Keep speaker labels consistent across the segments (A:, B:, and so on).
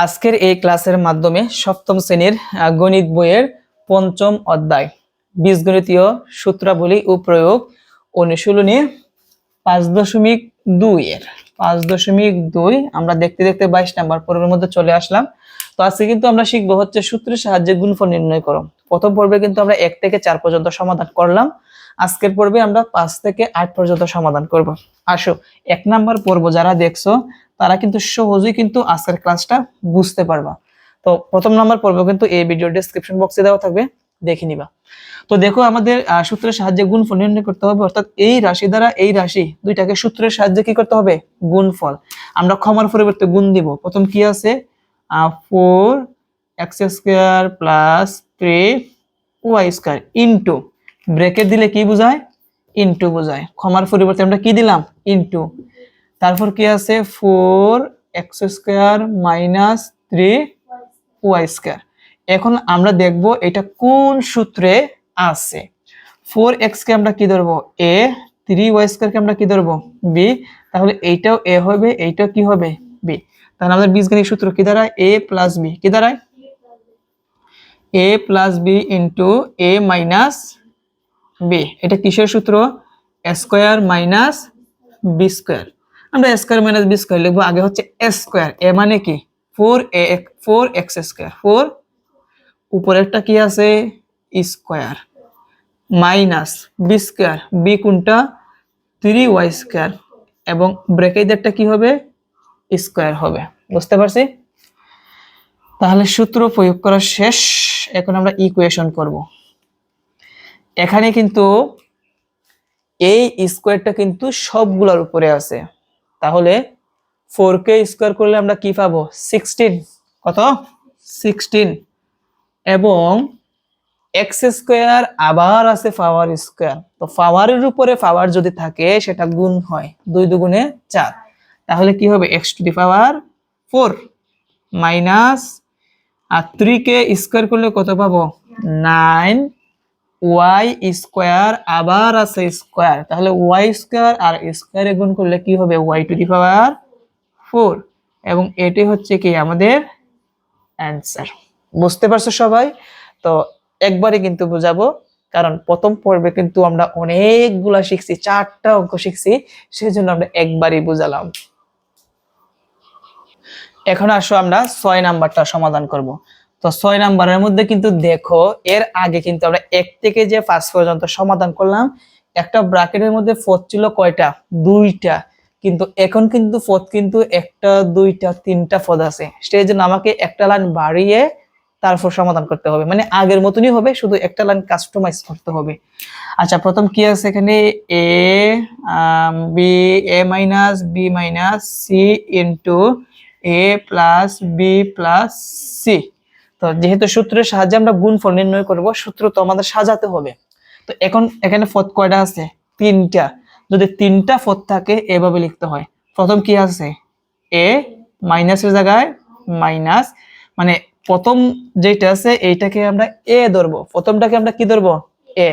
A: আজকের এই ক্লাসের মাধ্যমে সপ্তম শ্রেণীর গণিত বইয়ের পঞ্চম অধ্যায় বীজগণিতীয় সূত্রাবলী ও প্রয়োগ অনুশীলনী 5.2 এর 5.2 আমরা দেখতে দেখতে 22 নম্বর পর্বের মধ্যে চলে আসলাম। তো আজকে কিন্তু আমরা শিখবো হচ্ছে সূত্রের সাহায্যে গুণফল নির্ণয় করো। প্রথম পর্বে কিন্তু আমরা 1 থেকে 4 পর্যন্ত সমাধান করলাম। আজকের পর্বে আমরা 5 থেকে 8 পর্যন্ত সমাধান করব। আসো 1 নাম্বার পর্ব যারা দেখছো তারা কিন্তু সহজেই কিন্তু আজকের ক্লাসটা বুঝতে পারবা। তো প্রথম নাম্বার পর্ব কিন্তু এই ভিডিও ডেসক্রিপশন বক্সে দেওয়া থাকবে, দেখে নিবা। তো দেখো আমাদের সূত্রের সাহায্যে গুণফল নির্ণয় করতে হবে, অর্থাৎ এই রাশি দ্বারা এই রাশি দুইটাকে সূত্রের সাহায্যে কি করতে হবে? গুণফল। আমরা ক্ষমার পরিবর্তে গুণ দিব। প্রথম কি আছে? 4x² plus 3y² into bracket দিলে কি বোঝায়? ইনটু বোঝায়। ক্ষমার পরিবর্তে আমরা কি দিলাম? ইনটু। তারপর কি আছে? 4x² minus 3y²। এখন আমরা দেখব এটা কোন সূত্রে আছে। 4x কে আমরা কি ধরবো? a, 3y² কে আমরা কি ধরবো? b। তাহলে এইটাও a হবে, এইটাও কি হবে? b। তাহলে আমাদের বীজগণিত সূত্র কি দাঁড়ায়? a plus b। কি দাঁড়ায়? a plus b into a minus b। এটা কিসের সূত্র? Square minus b square. আমরা স্কয়ার মাইনাস b স্কয়ার লিখবো। আগে হচ্ছে স্কয়ার, a মানে কি? 4x²। 4 উপরেরটা কি আছে? Square minus b square. b কোনটা? 3y² এবং ব্র্যাকেটেরটা কি হবে? স্কয়ার হবে। বুঝতে পারছি? তাহলে সূত্র প্রয়োগ করা শেষ। এখন আমরা ইকুয়েশন করব। এখানে কিন্তু এই স্কয়ারটা কিন্তু সবগুলোর উপরে আছে। তাহলে 4k² করলে আমরা কি পাবো? 16। কত? 16। এবং x² আবার আছে পাওয়ার স্কয়ার। তো পাওয়ারের উপরে পাওয়ার যদি থাকে সেটা গুণ হয়, 2 দুগুণে 4। তাহলে কি হবে? x⁴ মাইনাস 3k² করলে কত পাবো? 9y² আবার আছে স্কয়ার। তাহলে y² আর স্কয়ারে গুণ করলে কি হবে? y⁴ এবং এটি হচ্ছে কি আমাদের অ্যানসার। বুঝতে পারছো সবাই? তো একবারে কিন্তু বুঝাবো, কারণ প্রথম পর্বে কিন্তু আমরা অনেকগুলা শিখছি, 4টা অঙ্ক শিখছি, সেজন্য আমরা একবারই বুঝালাম। এখন আসো আমরা 6 নাম্বারটা সমাধান করব। তো 6 নাম্বারের মধ্যে কিন্তু দেখো এর আগে কিন্তু আমরা 1 থেকে যে 5 পর্যন্ত সমাধান করলাম, একটা ব্র্যাকেটের মধ্যে পদ ছিল কয়টা? 2টা। কিন্তু এখন কিন্তু পদ কিন্তু 1টা 2টা 3টা পদ আছে। সেই জন্য আমাকে একটা লাইন বাড়িয়ে তারপর সমাধান করতে হবে, মানে আগের মতনই হবে, শুধু একটা লাইন কাস্টমাইজ করতে হবে। আচ্ছা, প্রথম কি আছে এখানে? a minus b minus c into a plus b plus c। তো যেহেতু সূত্রের সাহায্যে আমরা গুণফল নির্ণয় করব, সূত্র তো আমাদের সাজাতে হবে। তো এখন এখানে পদ কয়টা আছে? 3টা। যদি 3টা পদ থাকে এভাবে লিখতে হয়। প্রথম কি আছে? a মাইনাসের জায়গায় মাইনাস, মানে প্রথম যেটা আছে এইটাকে আমরা a ধরবো, প্রথমটাকে আমরা কি ধরবো? a।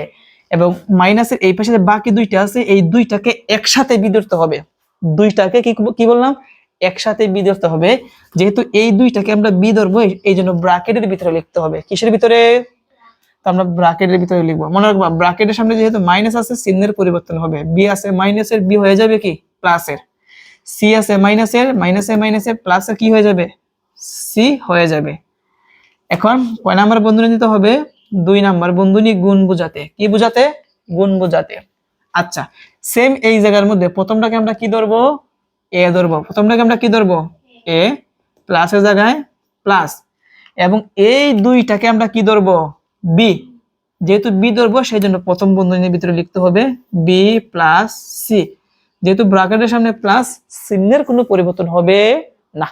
A: এবং মাইনাসের এই পাশে বাকি 2টা আছে, এই 2টাকে একসাথে বি ধরতে হবে। 2টাকে কি বললাম? একসাথে বি ধরতে হবে। যেহেতু এই 2টাকে আমরা বি ধরবো, এই জন্য ব্র্যাকেটের ভিতরে লিখতে হবে। কিসের ভিতরে? তো আমরা ব্র্যাকেটের ভিতরে লিখবো। মনে রাখবা, ব্র্যাকেটের সামনে যেহেতু মাইনাস আছে, চিহ্নের পরিবর্তন হবে। বি আছে মাইনাসের, বি হয়ে যাবে কি? প্লাসের। সি আছে মাইনাসের, মাইনাসের প্লাসের কি হয়ে যাবে? সি হয়ে যাবে। এখন কয় নাম্বার বন্ধনী দিতে হবে? 2 নাম্বার বন্ধনী, গুণ বোঝাতে। কি বোঝাতে? গুণ বোঝাতে। আচ্ছা, সেম এই জায়গার মধ্যে প্রথমটাকে আমরা কি ধরবো? এ ধরবো। প্রথমটাকে আমরা কি ধরবো? এ, প্লাসের জায়গায় প্লাস। এবং এই 2টাকে আমরা কি ধরবো? বি। যেহেতু বি ধরবো সেই জন্য প্রথম বন্ধনীর ভিতরে লিখতে হবে বি প্লাস সি। যেহেতু ব্র্যাকেটের সামনে প্লাস, চিহ্নের কোনো পরিবর্তন হবে না।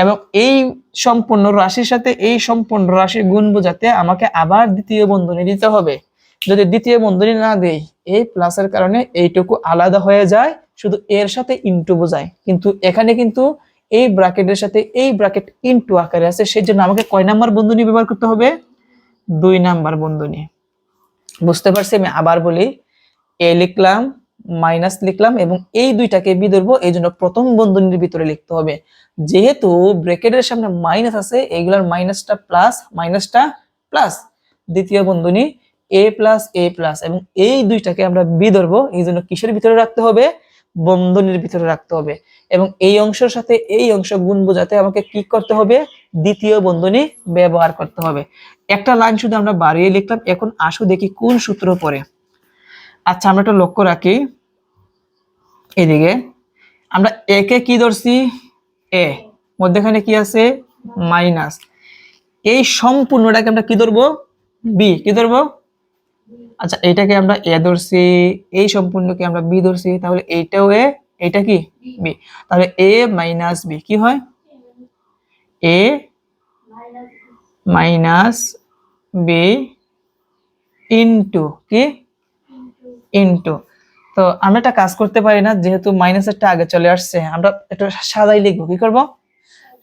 A: এবং এই সম্পূর্ণ রাশির সাথে এই সম্পূর্ণ রাশির গুণ বোঝাতে আমাকে আবার দ্বিতীয় বন্ধনী দিতে হবে। যদি দ্বিতীয় বন্ধনী না দেই, এই প্লাসের কারণে এইটুকু আলাদা হয়ে যায়, শুধু এর সাথে ইনটু বোঝায়। কিন্তু এখানে কিন্তু এই ব্র্যাকেটের সাথে এই ব্র্যাকেট ইনটু আকারে আছে, সেই জন্য আমাকে কয় নাম্বার বন্ধনী ব্যবহার করতে হবে? 2 নাম্বার বন্ধনী। বুঝতে পারছি? আমি আবার বলি, এ লিখলাম মাইনাস লিখলাম এবং এই দুইটাকে বি ধরবো, এই জন্য প্রথম বন্ধনীর ভিতরে লিখতে হবে। যেহেতু ব্র্যাকেটের সামনে মাইনাস আছে, এইগুলার মাইনাসটা প্লাস, দ্বিতীয় বন্ধনী এ প্লাস এবং এই দুইটাকে আমরা বি ধরবো, এই জন্য কিসের ভিতরে রাখতে হবে? বন্ধনীর ভিতরে রাখতে হবে। এবং এই অংশের সাথে এই অংশ গুণ বোঝাতে আমাকে কি করতে হবে? দ্বিতীয় বন্ধনী ব্যবহার করতে হবে। একটা লাইন শুধু আমরা বাড়িয়ে লিখলাম। এখন আসো দেখি কোন সূত্র পড়ে। আচ্ছা, আমরা একটা লক্ষ্য রাখি, এদিকে আমরা একে কি ধরছি? এ, মধ্যখানে কি আছে? মাইনাস। এই সম্পূর্ণটাকে আমরা কি ধরবো? বি। কি ধরবো? আচ্ছা, এটাকে আমরা এ ধরছি, এই সম্পূর্ণকে আমরা বি ধরছি, তাহলে এইটাও এ, এটা কি বি। তাহলে এ মাইনাস বি কি হয়? এ মাইনাস বি ইনটু কি? ইনটু। তো আমরা একটা কাজ করতে পারি না, যেহেতু মাইনাসেরটা আগে চলে আসছে, আমরা একটু সাজাই লিখবো। কি করব?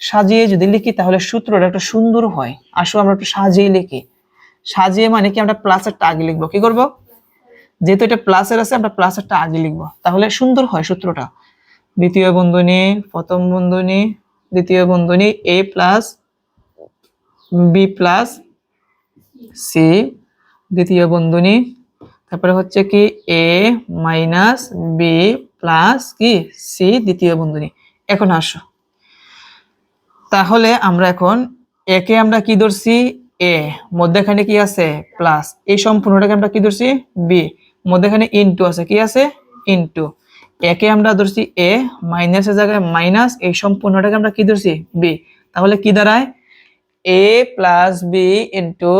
A: সাজিয়ে যদি লিখি তাহলে সূত্রটা একটু সুন্দর হয়। আসো আমরা একটু সাজিয়ে লিখি। সাজিয়ে মানে কি? আমরা প্লাসেরটা আগে লিখবো। কি করব? যেহেতু এটা প্লাসের আছে, আমরা প্লাসেরটা আগে লিখবো, তাহলে সুন্দর হয় সূত্রটা। দ্বিতীয় বন্ধনী, প্রথম বন্ধনী, দ্বিতীয় বন্ধনী এ প্লাস বি প্লাস সি, দ্বিতীয় বন্ধনী, তারপরে হচ্ছে কি এ মাইনাস বি প্লাস কি সি, দ্বিতীয় বন্ধনী। এখন আসো, তাহলে আমরা এখন একে আমরা কি ধরছি? এ, মধ্যখানে কি আছে? প্লাস। এই সম্পূর্ণটাকে আমরা কি ধরছি? বি, মধ্যখানে ইনটু আছে, কি আছে? ইনটু। একে আমরা ধরছি এ, মাইনাসের জায়গায় মাইনাস, এই সম্পূর্ণটাকে আমরা কি ধরছি? বি। তাহলে কি দাঁড়ায়? এ plus B into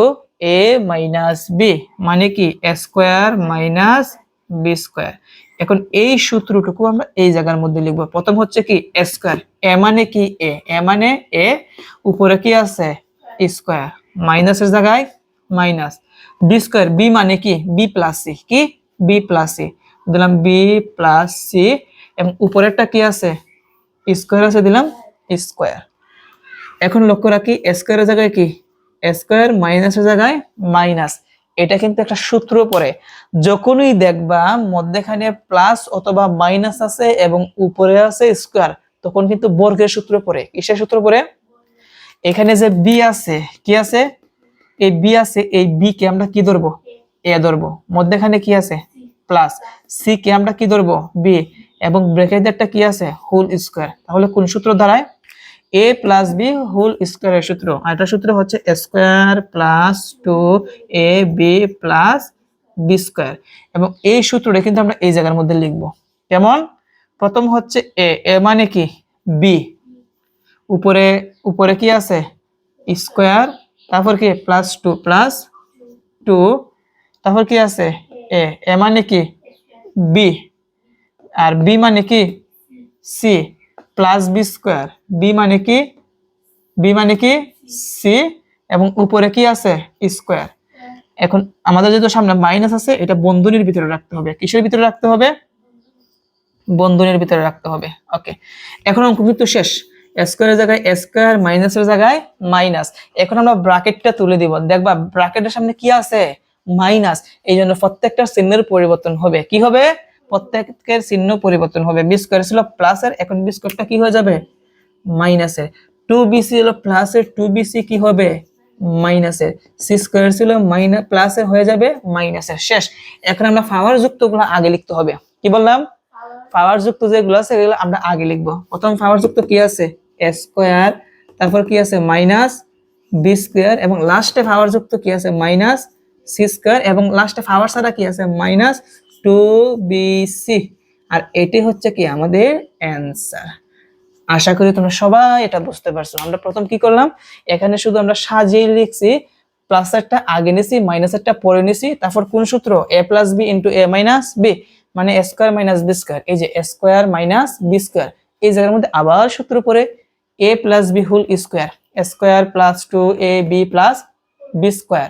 A: A minus B, মানে কি A square minus B square. এখন এই সূত্রটুকু আমরা এই জায়গার মধ্যে লিখবো। প্রথম হচ্ছে কি এ স্কোয়ার, এ মানে কি এ, এ মানে এ, উপরে কি আছে? স্কোয়ার, মাইনাসের জায়গায় মাইনাস, বি স্কোয়ার, বি মানে কি বি প্লাস সি, কি বি প্লাস সি, দিলাম বি প্লাস সি, এবং উপরেরটা কি আছে? স্কোয়ার আছে, দিলাম স্কোয়ার। এখন লক্ষ্য রাখি স্কোয়ারের জায়গায় কি? স্কোয়ার, মাইনাসের জায়গায় মাইনাস। এটা কিন্তু একটা সূত্র পড়ে, যখনই দেখবা মধ্যখানে প্লাস অথবা মাইনাস আছে এবং উপরে আছে স্কোয়ার, তখন কিন্তু বর্গের সূত্র পড়ে। কিসের সূত্র পড়ে? এখানে যে বি আছে, কি আছে? এই বি আছে, এই বি কে আমরা কি ধরবো? এ ধরবো। মধ্যখানে কি আছে? প্লাস। সি কে আমরা কি ধরবো? বি, এবং ব্র্যাকেটটা কি আছে? Whole square. তাহলে কোন সূত্র দ্বারায়? এ প্লাস বি হোল স্কোয়ারের সূত্র। আর এটা সূত্র হচ্ছে square plus two A B plus B square. এবং এই সূত্রটা কিন্তু আমরা এই জায়গার মধ্যে লিখবো। কেমন? প্রথম হচ্ছে এ, এ মানে কি বি, উপরে উপরে কি আছে? স্কোয়ার, তারপর কি প্লাস টু, তারপর কি আছে? এ, এ মানে কি বি, আর বি মানে কি C, plus B square, B মানে কি সি, এবং উপরে কি আছে? স্কোয়ার। এখন আমাদের যেহেতু সামনে মাইনাস আছে, এটা বন্ধনীর ভিতরে রাখতে হবে। কিসের ভিতরে রাখতে হবে? বন্ধনীর ভিতরে রাখতে হবে। ওকে, এখন অঙ্ক কিন্তু শেষ। স্কোয়ারের জায়গায় স্কোয়ার, মাইনাসের জায়গায় মাইনাস। এখন আমরা ব্র্যাকেটটা তুলে দিব। দেখবা ব্র্যাকেটের সামনে কি আছে? মাইনাস। এই জন্য প্রত্যেকটা চিহ্নের পরিবর্তন হবে। কি হবে? প্রত্যেকের চিহ্ন পরিবর্তন হবে। বি স্কোয়ার ছিল প্লাসের, এখন বি স্কোয়ারটা কি হয়ে যাবে? মাইনাসের। টু বিসি হলো প্লাসের, টু বিসি কি হবে? মাইনাসের। সি স্কোয়ার ছিল মাইনাস, প্লাসের হয়ে যাবে মাইনাসের। শেষ। এখন আমরা পাওয়ার যুক্তগুলো আগে লিখতে হবে। কি বললাম? পাওয়ার যুক্ত যেগুলো আছে এগুলো আমরা আগে লিখবো। প্রথম পাওয়ার যুক্ত কি আছে? এ স্কোয়ার, তারপর কি আছে? মাইনাস বি স্কোয়ার, এবং লাস্টে পাওয়ার যুক্ত কি আছে? মাইনাস সি স্কোয়ার, এবং লাস্টে পাওয়ার ছাড়া কি আছে? Minus two B C. আর এটি হচ্ছে কি আমাদের অ্যান্সার। আশা করি তোমরা সবাই এটা বুঝতে পারছো। আমরা প্রথম কি করলাম? এখানে শুধু আমরা সাজিয়ে লিখছি, প্লাসেরটা আগে নিছি, মাইনাসেরটা পরে নিছি। তারপর কোন সূত্র? A plus B into A minus B, মানে A square minus B square. এই যে A square minus B square, এই জায়গার মধ্যে আবার সূত্র পরে A plus B whole square, square plus two A B plus B square.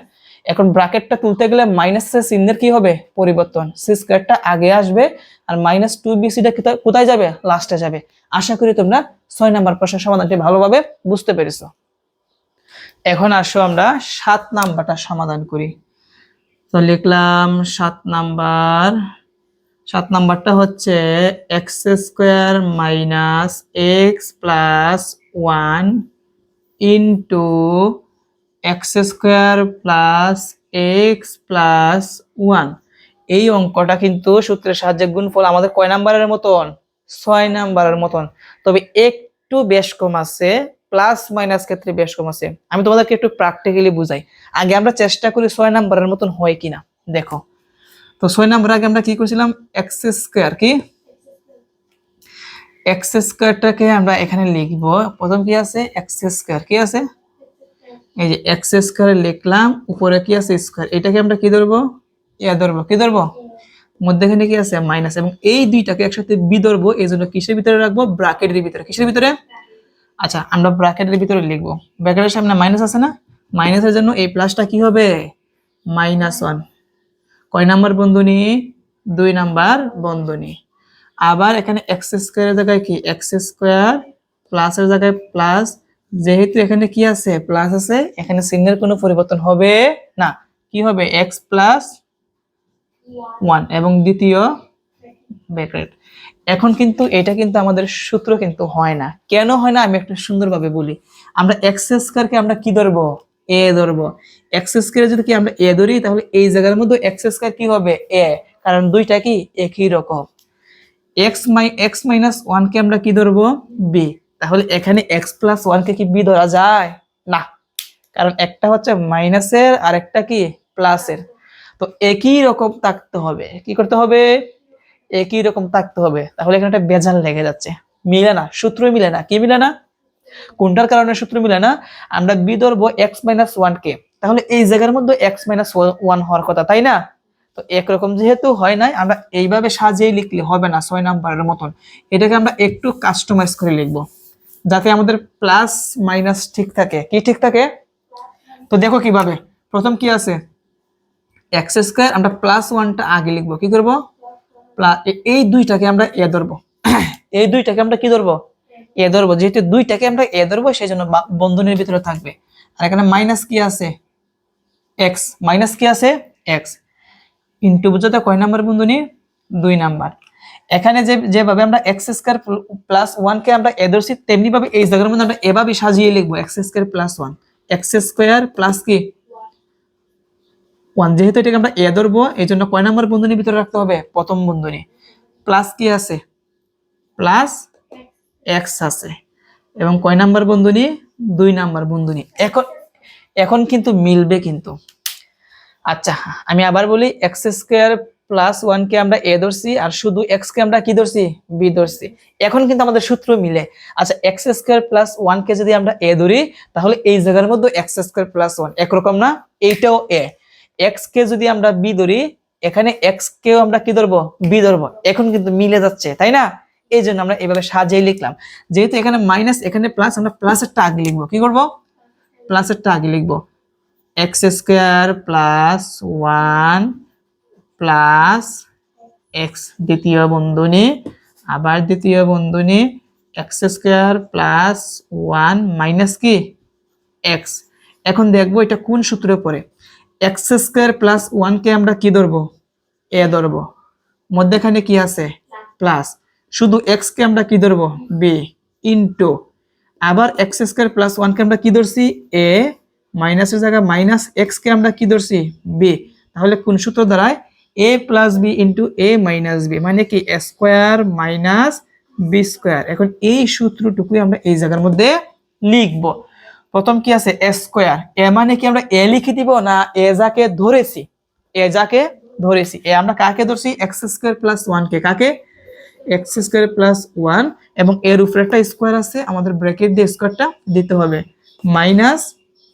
A: এখন ব্র্যাকেটটা তুলতে গেলে মাইনাসের চিহ্নের কি হবে? পরিবর্তন। সি স্কোয়ারটা আগে আসবে, আর মাইনাস টু বি সিটা কোথায় যাবে? লাস্টে যাবে। আশা করি তোমরা 6 নাম্বার প্রশ্নের সমাধানটি ভালোভাবে বুঝতে পেরেছো। এখন আসো আমরা 7 নাম্বারটা সমাধান করি। তো লিখলাম 7 নাম্বার। 7 নাম্বারটা হচ্ছে X square minus x plus 1 into x square plus x plus 1। এই অঙ্কটা কিন্তু সূত্রের সাহায্যে গুণফল আমাদের কয় নাম্বারের মতন? 6 নাম্বারের মতন। তবে একটু বেশ কম আছে, প্লাস মাইনাস ক্ষেত্রে বেশ কম আছে। আমি তোমাদেরকে একটু প্র্যাকটিক্যালি বুঝাই। আগে আমরা চেষ্টা করি 6 নাম্বারের মতন হয় কিনা। দেখো তো 6 নাম্বার আগে আমরা কি করেছিলাম, এক্স স্কোয়ার কি এক্স স্কোয়ারটাকে আমরা এখানে লিখব। প্রথম কি আছে, এক্স স্কোয়ার কি আছে, এই যে এক্স স্কোয়ার লিখলাম, উপরে কি আছে স্কোয়ার, এটাকে আমরা কি ধরবো, এ ধরবো, কি ধরবো, মধ্যখানে কি আছে মাইনাস, এবং এই দুইটাকে একসাথে বি ধরবো, এই জন্য কিসের ভিতরে রাখবো, ব্র্যাকেটের ভিতরে। কিসের ভিতরে? আচ্ছা আমরা ব্র্যাকেটের ভিতরে লিখবো, ব্র্যাকেটের সামনে মাইনাস আছে না, মাইনাসের জন্য এই প্লাসটা কি হবে, -1। কয় নাম্বার বন্ধনী, 2 নাম্বার বন্ধনী। আবার এখানে এক্স স্কোয়ারের জায়গায় কি এক্স স্কোয়ার, প্লাসের জায়গায় প্লাস, যেহেতু এখানে কি আছে প্লাস আছে, এখানে চিহ্নের কোনো পরিবর্তন হবে না, কি হবে এক্স প্লাস 1 এবং দ্বিতীয় ব্র্যাকেট। এখন কিন্তু এটা কিন্তু আমাদের সূত্র কিন্তু হয় না। কেন হয় না আমি একটু সুন্দরভাবে বলি। আমরা এক্স স্কয়ারকে আমরা কি ধরবো, এ ধরবো। এক্স স্কয়ার যদি কি আমরা এ ধরি, তাহলে এই জায়গার মধ্যে এক্স স্কয়ার কি হবে, এ, কারণ দুইটা কি একই রকম। এক্স মাইনাস 1 কে আমরা কি ধরবো, বি। তাহলে এখানে এক্স প্লাস 1 কে কি বি ধরা যায় না, কারণ একটা হচ্ছে মাইনাসের আর একটা কি প্লাসের। তো একই রকম থাকতে হবে, কি করতে হবে, একই রকম থাকতে হবে। তাহলে এখানে একটা বেজাল লেগে যাচ্ছে, মিলে না, সূত্র মিলে না। কি মিলে না, কোনটার কারণে সূত্র মিলে না, আমরা বি ধরবো এক্স মাইনাস 1 কে, তাহলে এই জায়গার মধ্যে এক্স মাইনাস 1 হওয়ার কথা, তাই না? তো একরকম যেহেতু হয় নাই, আমরা এইভাবে সাজিয়ে লিখলে হবে না 6 নাম্বারের মতন। এটাকে আমরা একটু কাস্টমাইজ করে লিখবো, যাতে আমাদের প্লাস মাইনাস ঠিক থাকে। কি ঠিক থাকে, তো দেখো কিভাবে। প্রথম কি আছে, এক্স স্কয়ার, আমরা প্লাস 1টা আগে লিখবো, কি করবো, এই দুইটাকে আমরা এ ধরবো। এই দুইটাকে আমরা কি ধরবো, এ ধরবো। যেহেতু দুইটাকে আমরা এ ধরবো, সেই জন্য বন্ধনীর ভিতরে থাকবে। আর এখানে মাইনাস কি আছে, এক্স, মাইনাস কি আছে এক্স, ইন্টু বুঝতে কয় নাম্বার বন্ধনী, 2 নাম্বার। এখানে যেভাবে আমরা এক্স স্কয়ার প্লাস 1 কে আমরা এ ধরছি, তেমনি ভাবে এই জায়গার মধ্যে আমরা এভাবে সাজিয়ে লিখবো, x square plus 1, x square plus কি 1। যেহেতু এটাকে আমরা এ ধরবো, এই জন্য কয় নাম্বার বন্ধনীর ভিতরে রাখতে হবে, প্রথম বন্ধনী। প্লাস কি আছে, প্লাস এক্স আছে, এবং কয় নাম্বার বন্ধনী, 2 নাম্বার বন্ধনী। এখন কিন্তু মিলবে কিন্তু। আচ্ছা আমি আবার বলি, এক্স স্কয়ার প্লাস 1 কে আমরা এ ধরছি, আর শুধু এক্স কে আমরা কি ধরছি, বি ধরছি। এখন কিন্তু আমাদের সূত্র মিলে। আচ্ছা এক্স স্কয়ার প্লাস 1 কে যদি আমরা এ ধরি, তাহলে এই জায়গার মধ্যে এক্স স্কয়ার প্লাস 1 একরকম না, এইটাও এ। এক্স কে যদি আমরা বি ধরি, এখানে এক্স কেও আমরা কি ধরবো, বি ধরবো। এখন কিন্তু মিলে যাচ্ছে, তাই না? এই জন্য আমরা এভাবে সাজিয়ে লিখলাম। যেহেতু এখানে মাইনাস এখানে প্লাস, আমরা প্লাসেরটা আগে লিখবো। কি করবো, প্লাসেরটা আগে লিখবো। X square plus 1 plus x, দ্বিতীয় বন্ধনী, আবার দ্বিতীয় বন্ধনী, এক্স স্কয়ার প্লাস 1 মাইনাস কি এক্স। এখন দেখবো এটা কোন সূত্রে পড়ে। এক্স স্কয়ার প্লাস 1 কে আমরা কি ধরবো, এ ধরবো, মধ্যখানে কি আছে প্লাস, শুধু এক্স কে আমরা কি ধরবো, বি, ইনটু আবার এক্স স্কয়ার প্লাস 1 কে আমরা কি ধরছি, এ, মাইনাসের জায়গায় মাইনাস এক্স কে আমরা কি ধরছি, বি। তাহলে কোন সূত্র দ্বারায়, এ plus B into A minus B, মানে কি A square minus B square. এখন এই সূত্রটুকুই আমরা এই জায়গার মধ্যে লিখবো। প্রথম কি আছে, এ স্কোয়ার, এ মানে কি আমরা এ লিখে দিব না, এ যাকে ধরেছি, এ যাকে ধরেছি, এ আমরা কাকে ধরছি, এক্স স্কোয়ার প্লাস 1 কে, কাকে, এক্স স্কোয়ার প্লাস 1, এবং এর উপরে একটা স্কোয়ার আছে, আমাদের ব্র্যাকেট দিয়ে স্কোয়ারটা দিতে হবে, minus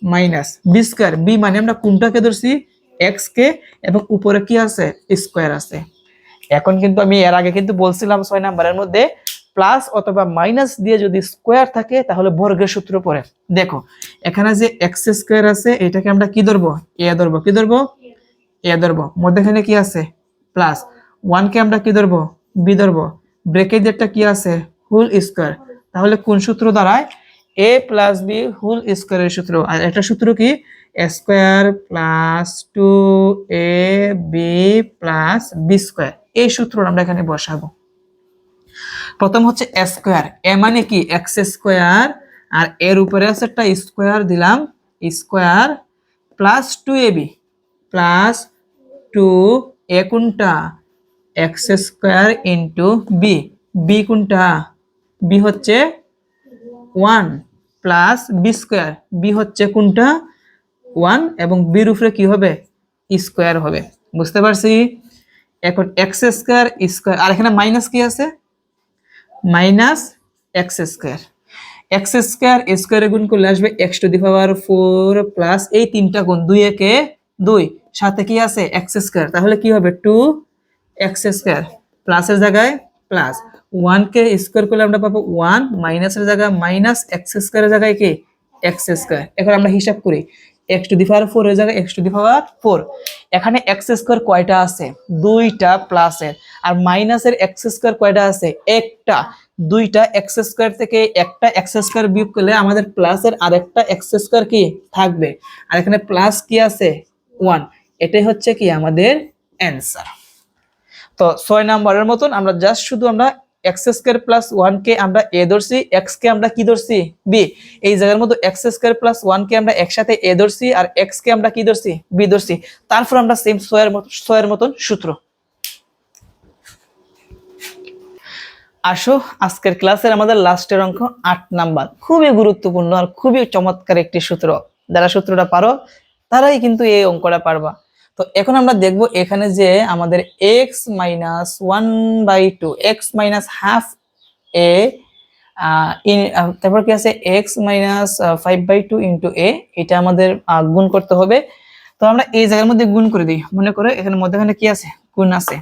A: minus B square, B মানে আমরা কোনটাকে ধরছি, এক্স কে, এবং উপরে কি আছে, স্কোয়ার আছে। এখন কিন্তু আমি এর আগে কিন্তু বলছিলাম 6 নাম্বারের মধ্যে প্লাস অথবা মাইনাস দিয়ে যদি স্কোয়ার থাকে, তাহলে বর্গের সূত্র পড়ে। দেখো এখানে যে এক্স স্কোয়ার আছে, এটাকে আমরা কি ধরবো, এ ধরবো, কি ধরবো, এ ধরবো, মধ্যখানে কি আছে প্লাস, 1 কে আমরা কি ধরবো, বি ধরবো, ব্র্যাকেট যেটা কি আছে হোল স্কয়ার। তাহলে কোন সূত্র দ্বারায়, এ প্লাস বি হোল স্কোয়ারের সূত্র। আর একটা সূত্র কি, A square plus 2ab plus B square. এই সূত্রটা আমরা এখানে বসাবো। প্রথম হচ্ছে এ স্কোয়ার, এ মানে কি এক্স স্কোয়ার, আর এর উপরে আছে একটা স্কোয়ার দিলাম, স্কোয়ার প্লাস 2ab প্লাস 2 এ কোনটা X square into B, B কোনটা, বি হচ্ছে 1 প্লাস বি স্কোয়ার, বি হচ্ছে কোনটা 1 এবং বির উপরে কি হবে স্কোয়ার হবে। বুঝতে পারছি? এখন এক্স স্কোয়ার স্কোয়ার, আর এখানে মাইনাস কি আছে, minus x square, x square স্কোয়ারে গুণ করলে আসবে x to the power 4 plus এই তিনটা গুণ 2 একে 2, সাথে কি আছে এক্স স্কোয়ার, তাহলে কি হবে 2 এক্স স্কোয়ার, প্লাসের জায়গায় প্লাস, 1 কে স্কোয়ার করলে আমরা পাবো 1, মাইনাসের জায়গায় মাইনাস, এক্স স্কোয়ারের জায়গায় কি এক্স স্কোয়ার। এখন আমরা হিসাব করি, এক্স টু দি পাওয়ার 4 এর জায়গায় এক্স টু দি পাওয়ার 4, এখানে এক্স স্কোয়ার কয়টা আছে, দুইটা, প্লাসের আর মাইনাসের এক্স স্কোয়ার কয়টা আছে, একটা, দুইটা এক্স স্কোয়ার থেকে একটা এক্স স্কোয়ার বিয়োগ করলে আমাদের প্লাসের আরেকটা এক্স স্কোয়ার কি থাকবে, আর এখানে প্লাস কি আছে 1, এটাই হচ্ছে কি আমাদের অ্যান্সার। তো 6 নম্বরের মতন আমরা জাস্ট শুধু আমরা এক্স স্কোয়ার প্লাস 1 কে আমরা এ ধরছি, এক্স কে আমরা কি ধরছি বি, এই জায়গার মধ্যে এক্স স্কোয়ার প্লাস 1 কে আমরা একসাথে এ ধরছি আর এক্স কে আমরা কি ধরছি বি ধরছি, তারপর আমরা সেম 6 এর মতন সূত্র। আসো আজকের ক্লাসের আমাদের লাস্টের অঙ্ক 8 নাম্বার, খুবই গুরুত্বপূর্ণ আর খুবই চমৎকার একটি সূত্র, যারা সূত্রটা পারো তারাই কিন্তু এই অঙ্কটা পারবা। তো এখন আমরা দেখব এখানে যে আমাদের x minus 1/2 x minus half a তারপর কি আছে x মাইনাস 5/2 ইন্টু a, এটা আমাদের গুণ করতে হবে। তো আমরা এই জায়গার মধ্যে গুণ করে দিই, মনে করো এখানে মধ্যখানে কি আছে গুণ আছে,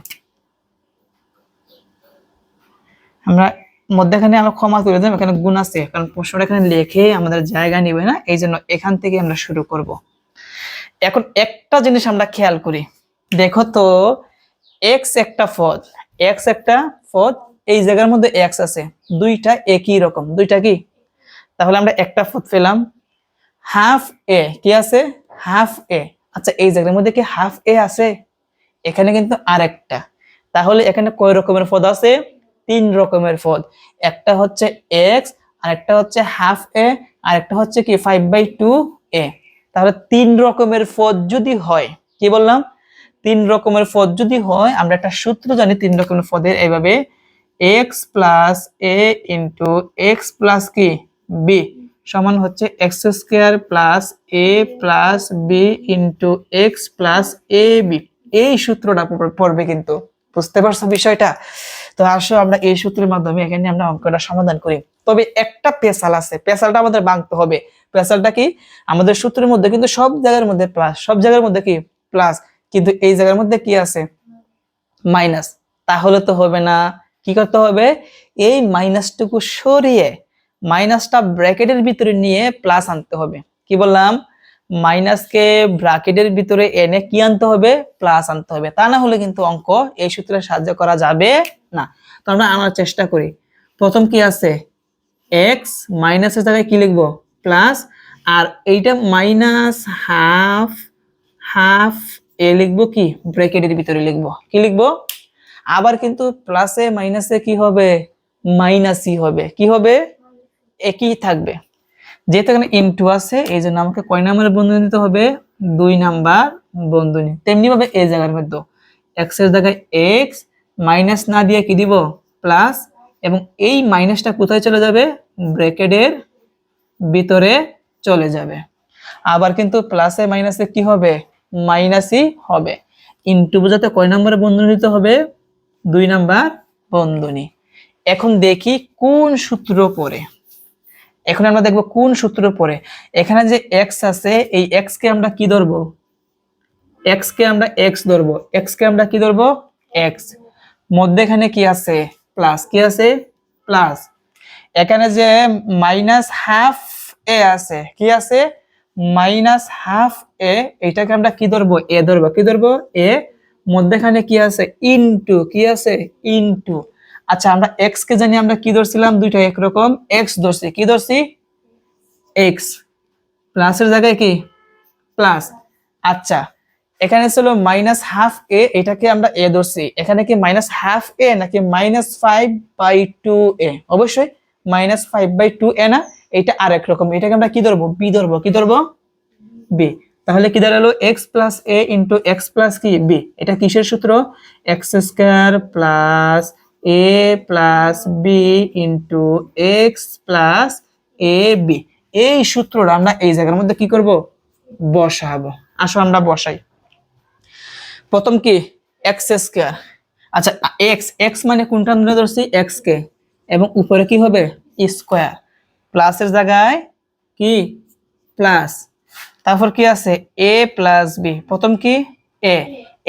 A: আমরা মধ্যখানে আমরা ক্ষমা করে দিলাম, এখানে গুণ আছে কারণ প্রশ্নটা এখানে লিখে আমাদের জায়গা নেবে না, এই জন্য এখান থেকে আমরা শুরু করব। এখন একটা জিনিস আমরা খেয়াল করি, দেখো তো এক্স একটা পদ, এক্স একটা পদ, এই জায়গার মধ্যে এক্স আছে, দুইটা একই রকম, দুইটা কি, তাহলে আমরা একটা পদ পেলাম, হাফ এ কি আছে হাফ এ, আচ্ছা এই জায়গার মধ্যে কি হাফ এ আছে, এখানে কিন্তু আরেকটা, তাহলে এখানে কয় রকমের পদ আছে, 3 রকমের পদ, একটা হচ্ছে এক্স, আর একটা হচ্ছে হাফ এ, আর একটা হচ্ছে কি 5/2 এ। তাহলে 3 রকমের পদ যদি হয়, কি বললাম 3 রকমের পদ যদি হয়, আমরা একটা সূত্র জানি 3 রকমের পদের, এইভাবে x plus a into X plus কি বি সমান হচ্ছে X square plus a plus B into X plus A B, এই সূত্রটা পড়বে কিন্তু। বুঝতে পারছো বিষয়টা? তো আসো আমরা এই সূত্রের মাধ্যমে এখানে আমরা অঙ্কটা সমাধান করি। তবে একটা পেশাল আছে, পেশালটা আমাদের ভাঙতে হবে। পেশালটা কি, আমাদের সূত্রের মধ্যে কিন্তু সব জায়গার মধ্যে প্লাস, সব জায়গার মধ্যে কি প্লাস, কিন্তু এই জায়গার মধ্যে কি আছে মাইনাস, তাহলে তো হবে না, কি করতে হবে এই মাইনাসটুকু সরিয়ে মাইনাসটা ব্র্যাকেটের ভিতরে নিয়ে প্লাস আনতে হবে। কি বললাম, মাইনাসকে ব্র্যাকেটের ভিতরে এনে কি আনতে হবে প্লাস আনতে হবে, তা না হলে কিন্তু অঙ্ক এই সূত্রের সাহায্য করা যাবে না। তো আমরা আনার চেষ্টা করি। প্রথম কি আছে এক্স, মাইনাসের জায়গায় কি লিখবো প্লাস, আর এইটা মাইনাস হাফ, হাফ এ লিখবো কি ব্র্যাকেটের ভিতরে লিখবো, কি লিখবো, আবার কিন্তু প্লাসে মাইনাসে কি হবে মাইনাসই হবে, কি হবে একই থাকবে, যেহেতু এখানে ইনটু আছে এই জন্য আমাকে কয় নাম্বারের বন্ধনী দিতে হবে 2 নাম্বার বন্ধনী। তেমনি ভাবে এই জায়গার মধ্যে এক্স এর জায়গায় এক্স, মাইনাস না দিয়ে কি দিব প্লাস, এবং এই মাইনাসটা কোথায় চলে যাবে ব্র্যাকেটের ভিতরে চলে যাবে, আবার কিন্তু প্লাসে মাইনাসে কি হবে মাইনাসই হবে। ইনটু বোঝাতে কয় নাম্বারের বন্ধনী দিতে হবে 2 নাম্বার বন্ধনী। এখন দেখি কোন সূত্র পড়ে, এখন আমরা দেখব কোন সূত্র পড়ে। এখানে যে x আছে এই x কে আমরা কি ধরবো, x কে আমরা x ধরবো, x কে আমরা কি ধরবো x, মধ্যখানে কি আছে প্লাস, কি আছে প্লাস, এখানে যে মাইনাস হাফ এ আছে, কি আছে মাইনাস হাফ এ, এটাকে আমরা কি ধরবো এ ধরবো, কি ধরবো এ, মধ্যখানে কি আছে ইনটু, কি আছে ইনটু। আচ্ছা আমরা x কে জানি আমরা কি ধরছিলাম দুইটা একরকম, x ধরছি, কি ধরছি এক্স, প্লাসের জায়গায় কি প্লাস। আচ্ছা, এখানে ছিল মাইনাস হাফ এ, এটাকে আমরা এ ধরছি, এখানে কি মাইনাস হাফ এ নাকি -5/2a? অবশ্যই -5/2a না, এটা আরেক রকম, এটাকে আমরা কি ধরবো, বি ধরবো। কি ধরবো, বি। তাহলে কি দাঁড়ালো, X plus A into X plus কি বি। এটা কিসের সূত্র, X square plus A plus B into X plus A B. এই সূত্রটা আমরা এই জায়গার মধ্যে কি করব, বসাবো। আসো আমরা বসাই। প্রথম কি এক্স স্কয়ার, আচ্ছা এক্স, এক্স মানে কোনটা আমরা ধরছি, এক্স কে, এবং উপরে কি হবে স্কয়ার, প্লাসের জায়গায় কি প্লাস, তারপর কি আছে এ প্লাস বি। প্রথম কি এ,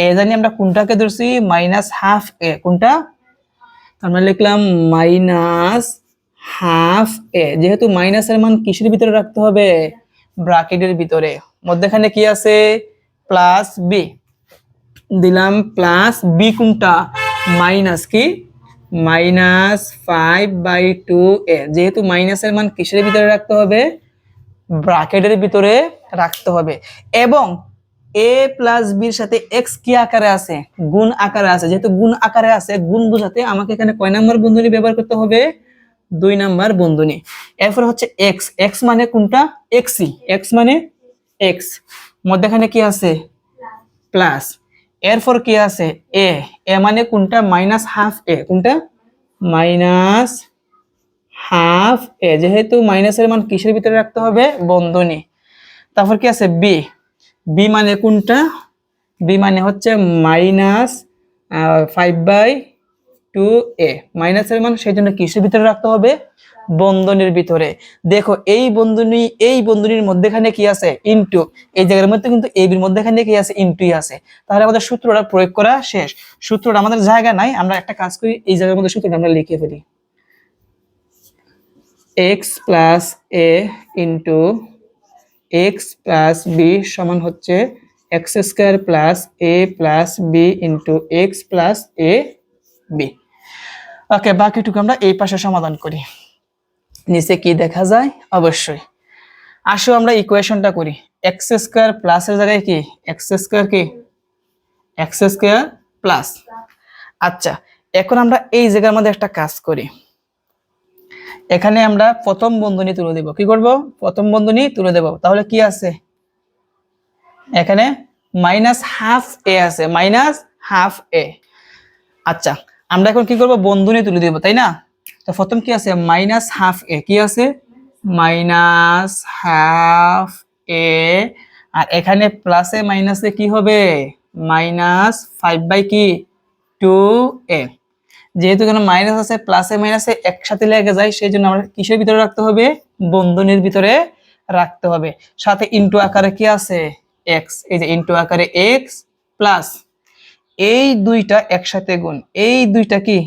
A: এ জানি আমরা কোনটাকে ধরছি, মাইনাস হাফ এ, কোনটা, আমরা লিখলাম মাইনাস হাফ এ। যেহেতু মাইনাসের মান কিসের ভিতরে রাখতে হবে, ব্র্যাকেটের ভিতরে, মধ্যখানে কি আছে প্লাস বি, দিলাম প্লাস বি কোনটা, মাইনাস কি -5/2a। যেহেতু মাইনাসের মান কিসের ভিতরে রাখতে হবে, ব্র্যাকেটের ভিতরে রাখতে হবে। এবং a প্লাস বির সাথে x কি আকারে আছে, গুণ আকারে আছে। যেহেতু গুণ আকারে আছে, গুণ বোঝাতে আমাকে এখানে কয় নাম্বার বন্ধনী ব্যবহার করতে হবে, 2 নাম্বার বন্ধনী। এরপর হচ্ছে x, x মানে কোনটা, xই, x মানে x, মধ্যখানে কি আছে প্লাস, এরপর কি আছে এ, এ মানে কোনটা, মাইনাস হাফ এ, কোনটা মাইনাস হাফ এ। যেহেতু মাইনাসের মান কিসের ভিতরে রাখতে হবে, বন্ধনী। তারপর কি আছে বি, বি মানে কোনটা, বি মানে হচ্ছে -5/2a। মাইনাসের মান সেই জন্য কিসের ভিতরে রাখতে হবে, বন্ধনীর ভিতরে। দেখো এই বন্ধনী, এই বন্ধনীর মধ্যখানে কি আছে ইনটু, এই জায়গার মধ্যে কিন্তু এই বির মধ্যখানে কি আছে ইনটুই আছে। তাহলে আমাদের সূত্রটা প্রয়োগ করা শেষ। সূত্রটা আমাদের জায়গা নাই, আমরা একটা কাজ করি, এই জায়গার মধ্যে সূত্রটা আমরা লিখে ফেলি, x plus A into X plus B সমান হচ্ছে X square plus A plus B into X plus A B. Okay, বাকিটুকু আমরা এই পাশে সমাধান করি। নিচে কি দেখা যায়, অবশ্যই আসো আমরা ইকুয়েশনটা করি। এক্স স্কয়ার প্লাসের জায়গায় কি এক্স স্কয়ার, কি এক্স স্কয়ার প্লাস। আচ্ছা, এখন আমরা এই জায়গার মধ্যে একটা কাজ করি, এখানে আমরা প্রথম বন্ধনী তুলে দেব। কি করব, প্রথম বন্ধনী তুলে দেব। তাহলে কি আছে এখানে, মাইনাস হাফ এ আছে, মাইনাস হাফ এ। আচ্ছা, আমরা এখন কি করব, বন্ধনী তুলে দেব, তাই না। তো প্রথম কি আছে মাইনাস হাফ এ, কি আছে মাইনাস হাফ এ, আর এখানে প্লাসে মাইনাসে কি হবে -5/2a। যেহেতু এখানে মাইনাস আছে, প্লাসে মাইনাসে একসাথে লেগে যায়, সেই জন্য আমরা কিসের ভিতরে রাখতে হবে, বন্ধনীর ভিতরে রাখতে হবে। সাথে ইনটু আকারে কি আছে এক্স, এই যে ইনটু আকারে এক্স প্লাস এই দুইটা একসাথে গুণ, এই দুইটা কি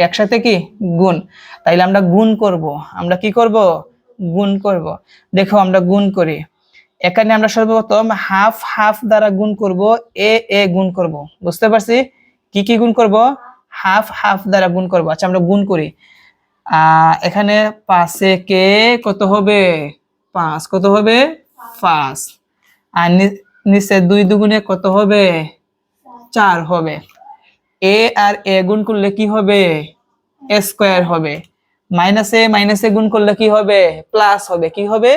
A: একসাথে কি গুণ। তাইলে আমরা গুণ করব, আমরা কি করব, গুণ করব। দেখো আমরা গুণ করি, এখানে আমরা সর্বপ্রথম হাফ হাফ দ্বারা গুণ করব, এ এ গুণ করব। বুঝতে পারছি, কি কি গুণ করব, হাফ হাফ দ্বারা গুণ করব। আচ্ছা আমরা গুণ করি, এখানে 5 কে কত হবে 5, কত হবে 5, আর নিচে 2 দুগুণে কত হবে 4 হবে। এ আর এ গুণ করলে কি হবে এ স্কয়ার হবে, মাইনাসে মাইনাসে গুণ করলে কি হবে প্লাস হবে, কি হবে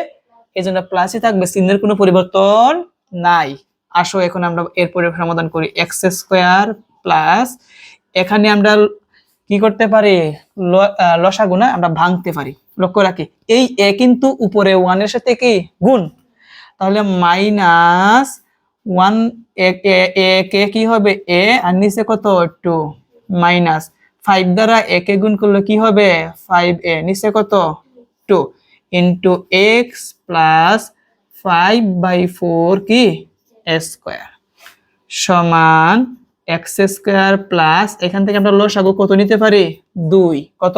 A: এজন্য প্লাসই থাকবে, চিহ্নের কোনো পরিবর্তন নাই। আসো এখন আমরা এরপরে সমাধান করি, এক্স স্কয়ার প্লাস, এখানে আমরা কি করতে পারি লসাগু না আমরা ভাঙতে পারি। লক্ষ্য রাখি এই এ কিন্তু উপরে 1 এর সাথে কি গুণ, তাহলে মাইনাস 1 এ কে কি হবে এ, আর নিচে কত 2, মাইনাস 5 দ্বারা এ কে গুণ করলে কি হবে 5a, নিচে কত 2 ইনটু এক্স প্লাস 5/4 কি স্কয়ার সমান এক্স স্কয়ার প্লাস, এখান থেকে আমরা লসাগু কত নিতে পারি 2, কত,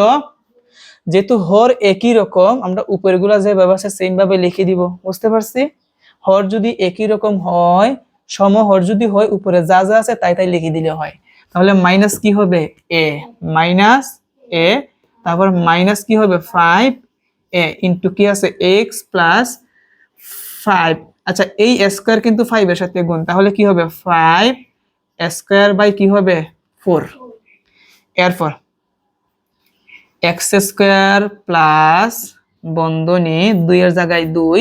A: যেহেতু হর একই রকম আমরা উপরগুলা যেভাবে আছে সেম ভাবে লিখে দিব। বুঝতে পারছি, হর যদি একই রকম হয়, সমহর যদি হয়, উপরে যা যা আছে তাই তাই লিখে দিলে হয়। তাহলে মাইনাস কি হবে এ, মাইনাস এ, তারপর মাইনাস কি হবে 5 এ ইন্টু কি আছে এক্স প্লাস 5। আচ্ছা এই স্কয়ার কিন্তু 5 এর সাথে গুণ, তাহলে কি হবে 5 স্কয়ার বাই কি হবে 4। এরপর এক্স স্কয়ার প্লাস বন্ধনী 2 এর জায়গায় 2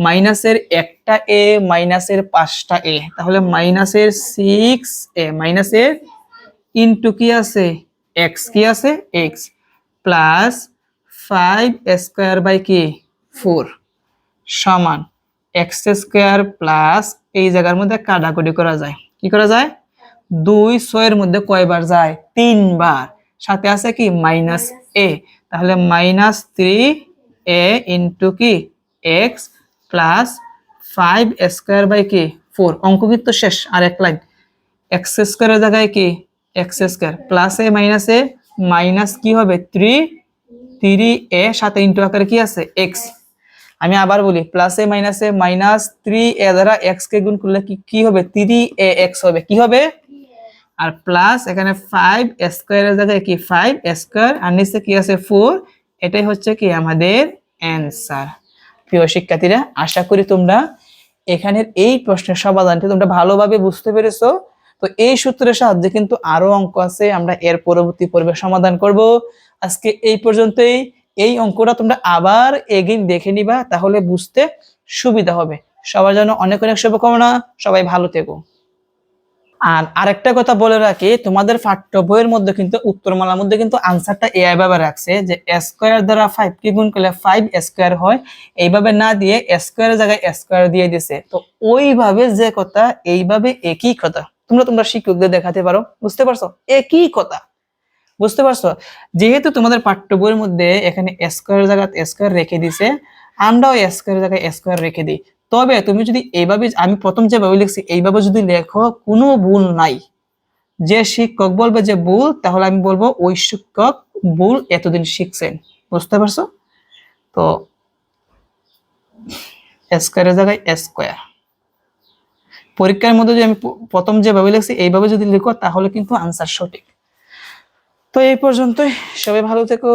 A: মাইনাসের একটা এ মাইনাসের 5টা এ, তাহলে মাইনাসের 6 এ মাইনাসের ইনটু কি আছে এক্স কি আছে এক্স প্লাস 5 স্কয়ার বাই কি 4 সমান এক্স স্কয়ার প্লাস এই জায়গার মধ্যে কাটাকুটি করা যায়, কি করা যায় 2 6 এর মধ্যে কয়বার যায় 3 বার, সাথে আছে কি মাইনাস এ, তাহলে মাইনাস 3 এ ইন্টু কি এক্স প্লাস 5 স্কয়ার বাই কি 4। অঙ্ক কিন্তু শেষ, আর এক লাইন এক্স স্কয়ারের জায়গায় কি এক্স স্কয়ার প্লাস এ মাইনাস কি হবে 3 এ সাথে ইন্টু আকারে কি আছে এক্স। আমি আবার বলি প্লাস এ মাইনাস 3 এ দ্বারা এক্স কে গুণ করলে কি হবে 3 এ এক্স হবে, কি হবে আর প্লাস এখানে 5 স্কয়ারের জায়গায় কি 5 স্কয়ার আর নিচে কি আছে 4, এটাই হচ্ছে কি আমাদের অ্যানসার। প্রিয় শিক্ষার্থীরা, আশা করি তোমরা এখানের এই প্রশ্নের সমাধানটি তোমরা ভালোভাবে বুঝতে পেরেছো। তো এই সূত্রের সাহায্যে কিন্তু আরো অঙ্ক আছে, আমরা এর পরবর্তী পর্বে সমাধান করব। আজকে এই পর্যন্তই। এই অঙ্কটা তোমরা আবার এগেইন দেখে নিবা, তাহলে বুঝতে সুবিধা হবে। সবার জন্য অনেক অনেক শুভকামনা, সবাই ভালো থেকো। আর আরেকটা কথা বলে রাখি, তোমাদের পাঠ্য বইয়ের মধ্যে কিন্তু উত্তরমালার মধ্যে কিন্তু আনসারটা এইভাবে রাখছে যে স্কয়ার দ্বারা 5 কে গুণ করলে 5 স্কয়ার হয়, এইভাবে না দিয়ে স্কয়ারের জায়গায় স্কয়ার দিয়ে দিয়েছে। তো ওইভাবে যে কথা এইভাবে একই কথা তোমরা শিক্ষকদের দেখাতে পারো, বুঝতে পারছো একই কথা, বুঝতে পারছো। যেহেতু তোমাদের পাঠ্য বইয়ের মধ্যে এখানে স্কয়ারের জায়গায় স্কয়ার রেখে দিয়েছে, আমরাও স্কয়ারের জায়গায় স্কয়ার রেখে দিই। তবে তুমি যদি এইভাবে, আমি প্রথম যেভাবে লিখছি এইভাবে যদি লেখো কোনো ভুল নাই, যে শিক্ষক বলবে যে ভুল, তাহলে আমি বলবো ওই শিক্ষক ভুল এতদিন শিখছেন, বুঝতে পারছো। তো স্কয়ারের জায়গায় স্কয়ার, পরীক্ষার মধ্যে যদি আমি প্রথম যেভাবে লিখছি এইভাবে যদি লিখো তাহলে কিন্তু আনসার সঠিক। তো এই পর্যন্তই, সবাই ভালো থেকো।